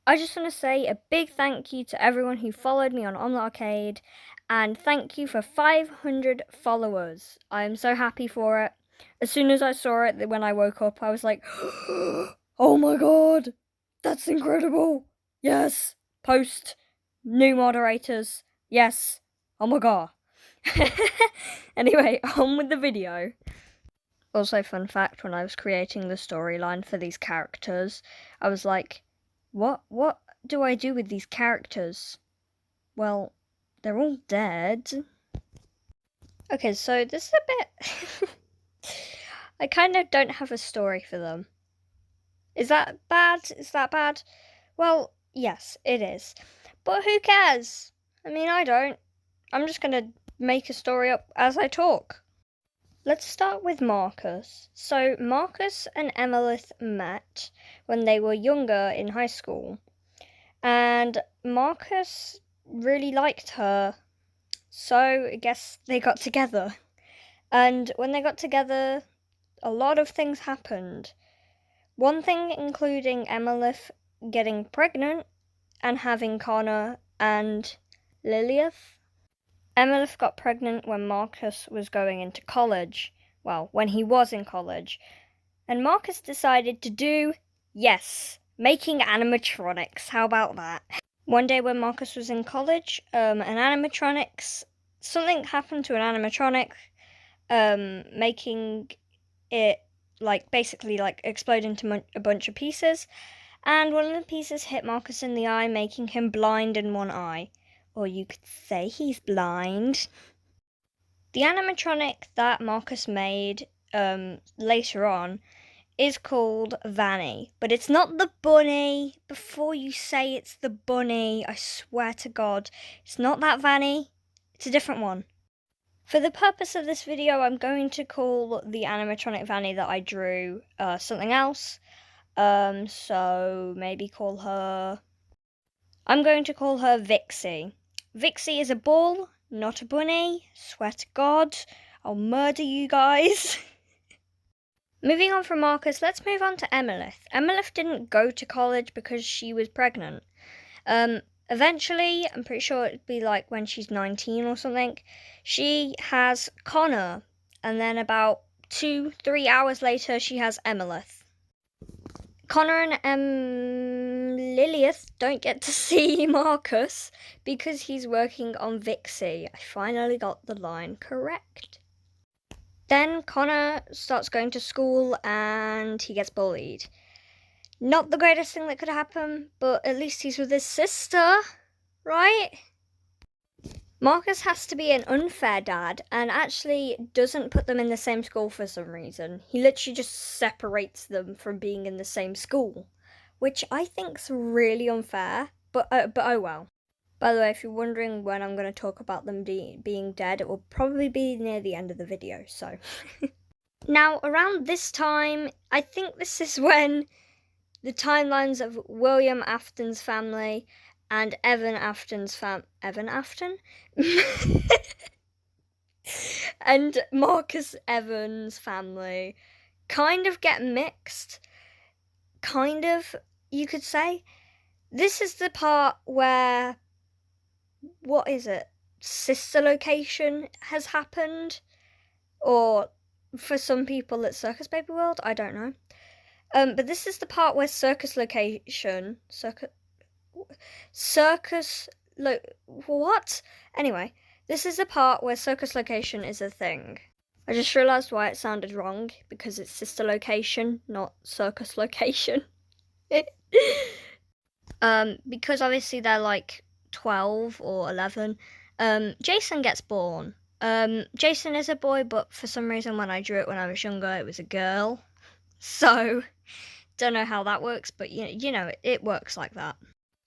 I just want to say a big thank you to everyone who followed me on Omelette Arcade, and thank you for 500 followers. I am so happy for it. As soon as I saw it when I woke up, I was like, oh my god, that's incredible. Yes, post, new moderators, yes, oh my god. Anyway, on with the video. Also, fun fact, when I was creating the storyline for these characters, I was like, what do I do with these characters? Well, they're all dead. Okay, so this is a bit... I kind of don't have a story for them. Is that bad? Is that bad? Well, yes, it is. But who cares? I mean, I don't. I'm just gonna make a story up as I talk. Let's start with Marcus. So Marcus and Emilith met when they were younger in high school. And Marcus really liked her. So I guess they got together. And when they got together, a lot of things happened. One thing including Emilith getting pregnant and having Connor and Lilith. Emilith got pregnant when Marcus was going into college. Well, when he was in college. And Marcus decided to do, yes, making animatronics. How about that? One day when Marcus was in college, something happened to an animatronic, making it basically explode into a bunch of pieces. And one of the pieces hit Marcus in the eye, making him blind in one eye. Or you could say he's blind. The animatronic that Marcus made later on is called Vanny. But it's not the bunny. Before you say it's the bunny, I swear to God, it's not that Vanny. It's a different one. For the purpose of this video, I'm going to call the animatronic Vanny that I drew something else. So maybe I'm going to call her Vixie. Vixie is a ball, not a bunny. Swear to God, I'll murder you guys. Moving on from Marcus, let's move on to Emilith. Emilith didn't go to college because she was pregnant. Eventually, I'm pretty sure it'd be when she's 19 or something, she has Connor. And then about 2-3 hours later, she has Emilith. Connor and Lilith don't get to see Marcus because he's working on Vixie. I finally got the line correct. Then Connor starts going to school and he gets bullied. Not the greatest thing that could happen, but at least he's with his sister, right? Marcus has to be an unfair dad and actually doesn't put them in the same school for some reason. He literally just separates them from being in the same school, which I think's really unfair, but oh well. By the way, if you're wondering when I'm going to talk about them being dead, it will probably be near the end of the video, so. Now, around this time, I think this is when the timelines of William Afton's family and Evan Afton's Evan Afton? and Marcus Evans' family kind of get mixed. Kind of, you could say. This is the part where, sister location has happened? Or for some people it's Circus Baby World, I don't know. But this is the part where what? Anyway, this is the part where circus location is a thing. I just realised why it sounded wrong, because it's sister location, not circus location. Because obviously they're 12 or 11. Jason gets born. Jason is a boy, but for some reason when I drew it when I was younger, it was a girl. So, don't know how that works, but you know, it works like that.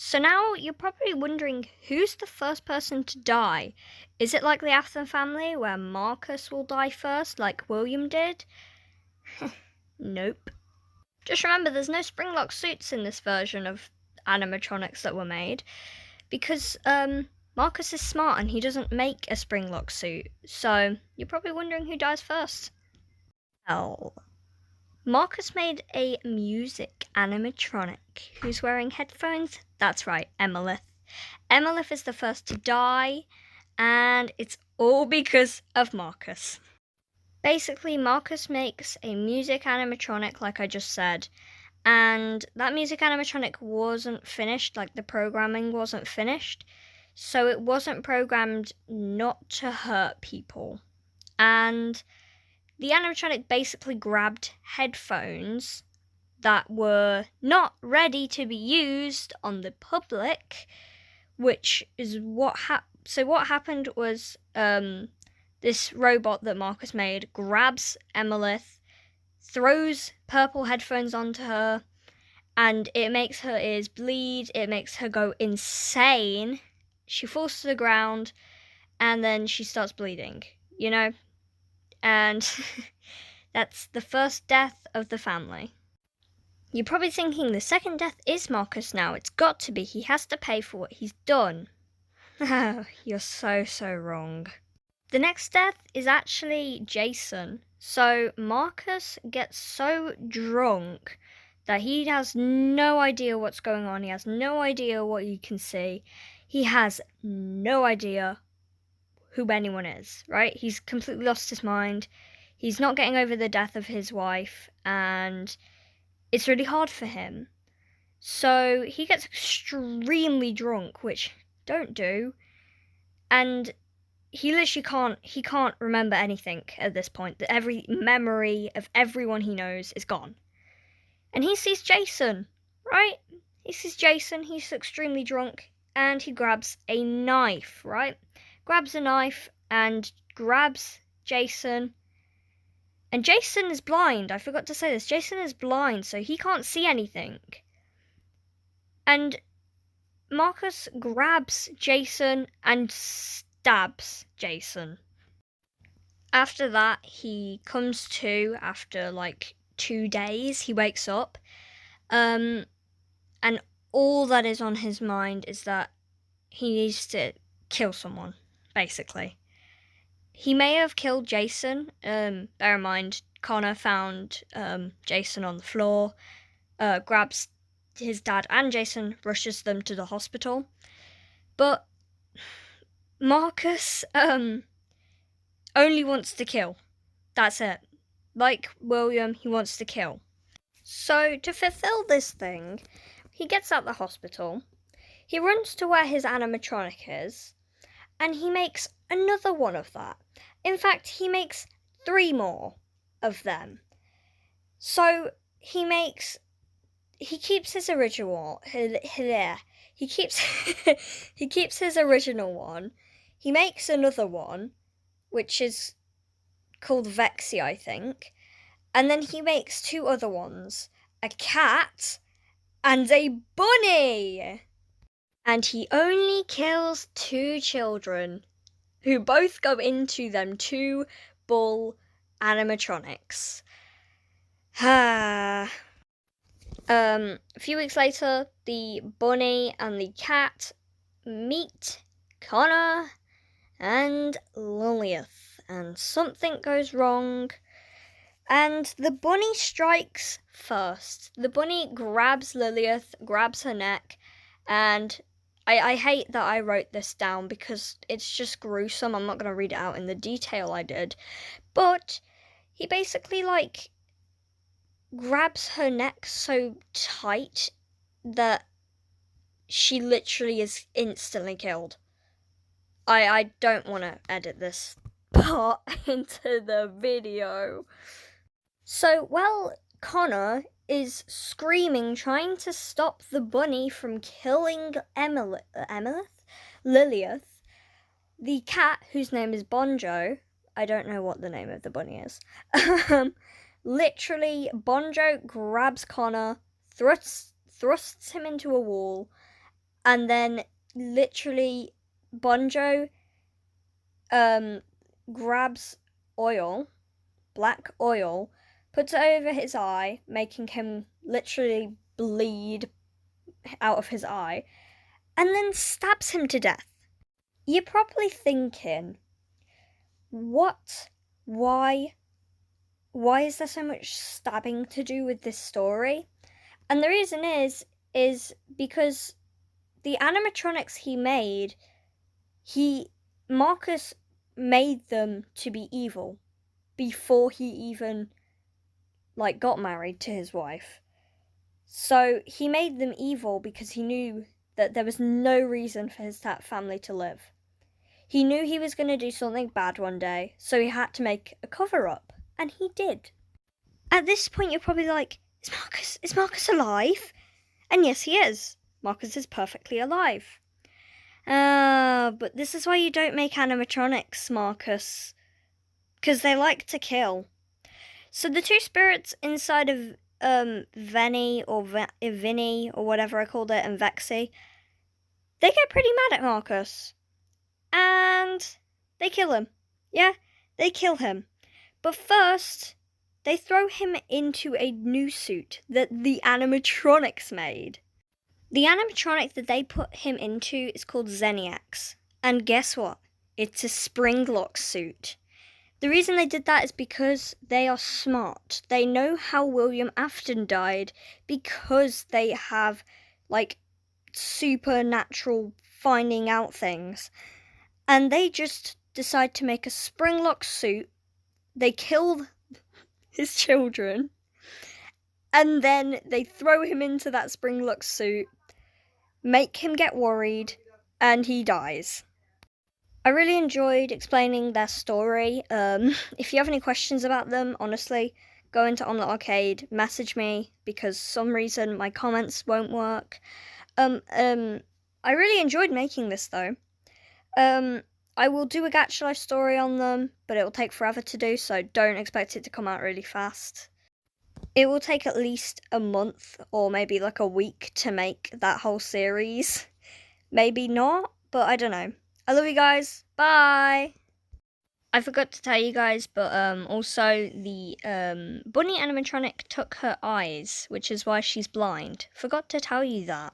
So now you're probably wondering, who's the first person to die? Is it like the Afton family, where Marcus will die first, like William did? Nope. Just remember, there's no Springlock suits in this version of animatronics that were made, because Marcus is smart and he doesn't make a Springlock suit. So you're probably wondering who dies first. Well, Marcus made a music animatronic who's wearing headphones. That's right, Emilith. Emilith is the first to die, and it's all because of Marcus. Basically, Marcus makes a music animatronic, like I just said, and that music animatronic wasn't finished, like the programming wasn't finished, so it wasn't programmed not to hurt people. And the animatronic basically grabbed headphones that were not ready to be used on the public, which is what so what happened was this robot that Marcus made grabs Emilith, throws purple headphones onto her, and it makes her ears bleed, it makes her go insane. She falls to the ground, and then she starts bleeding, you know? And that's the first death of the family. You're probably thinking the second death is Marcus now. It's got to be. He has to pay for what he's done. You're so wrong. The next death is actually Jason. So Marcus gets so drunk that he has no idea what's going on. He has no idea what you can see. He has no idea who anyone is, right? He's completely lost his mind. He's not getting over the death of his wife, and it's really hard for him. So he gets extremely drunk, which don't do, and he literally can't remember anything at this point. That every memory of everyone he knows is gone. And he sees Jason, right? He sees Jason, he's extremely drunk, and he grabs a knife, right? Grabs a knife and grabs Jason. And Jason is blind. I forgot to say this. Jason is blind, so he can't see anything. And Marcus grabs Jason and stabs Jason. After that, he comes to after like 2 days. He wakes up. And all that is on his mind is that he needs to kill someone, basically. He may have killed Jason. Bear in mind, Connor found Jason on the floor, grabs his dad and Jason, rushes them to the hospital. But Marcus only wants to kill. That's it. Like William, he wants to kill. So to fulfill this thing, he gets out the hospital. He runs to where his animatronic is, and he makes another one of that. In fact, he makes 3 more of them. So he keeps his original. He keeps his original one. He makes another one, which is called Vexy, I think. And then he makes 2 other ones, a cat and a bunny. And he only kills 2 children, who both go into them 2 bull animatronics. A few weeks later, the bunny and the cat meet Connor and Lilith, and something goes wrong, and the bunny strikes first. The bunny grabs Lilith, grabs her neck, and I hate that I wrote this down because it's just gruesome. I'm not going to read it out in the detail I did. But he basically, like, grabs her neck so tight that she literally is instantly killed. I don't want to edit this part into the video. So, while Connor is screaming, trying to stop the bunny from killing Lilith, the cat, whose name is Bonjo, I don't know what the name of the bunny is, literally, Bonjo grabs Connor, thrusts him into a wall, and then literally Bonjo grabs oil, black oil, puts it over his eye, making him literally bleed out of his eye, and then stabs him to death. You're probably thinking, why why is there so much stabbing to do with this story? And the reason is because the animatronics he made, Marcus made them to be evil before he even got married to his wife. So he made them evil because he knew that there was no reason for his family to live. He knew he was going to do something bad one day, so he had to make a cover-up, and he did. At this point, you're probably like, is Marcus alive? And yes, he is. Marcus is perfectly alive. But this is why you don't make animatronics, Marcus. Because they like to kill. So the two spirits inside of Vinny or whatever I called it, and Vexy, they get pretty mad at Marcus. And they kill him. Yeah, they kill him. But first, they throw him into a new suit that the animatronics made. The animatronic that they put him into is called Zeniax. And guess what? It's a spring-lock suit. The reason they did that is because they are smart. They know how William Afton died because they have, supernatural finding out things. And they just decide to make a spring-lock suit. They kill his children. And then they throw him into that spring-lock suit, make him get worried, and he dies. I really enjoyed explaining their story. If you have any questions about them, honestly, go into Omelette Arcade, message me, because some reason my comments won't work. I really enjoyed making this, though. I will do a Gacha Life story on them, but it will take forever to do, so don't expect it to come out really fast. It will take at least a month, or maybe a week, to make that whole series. Maybe not, but I don't know. I love you guys. Bye! I forgot to tell you guys, but also the bunny animatronic took her eyes, which is why she's blind. Forgot to tell you that.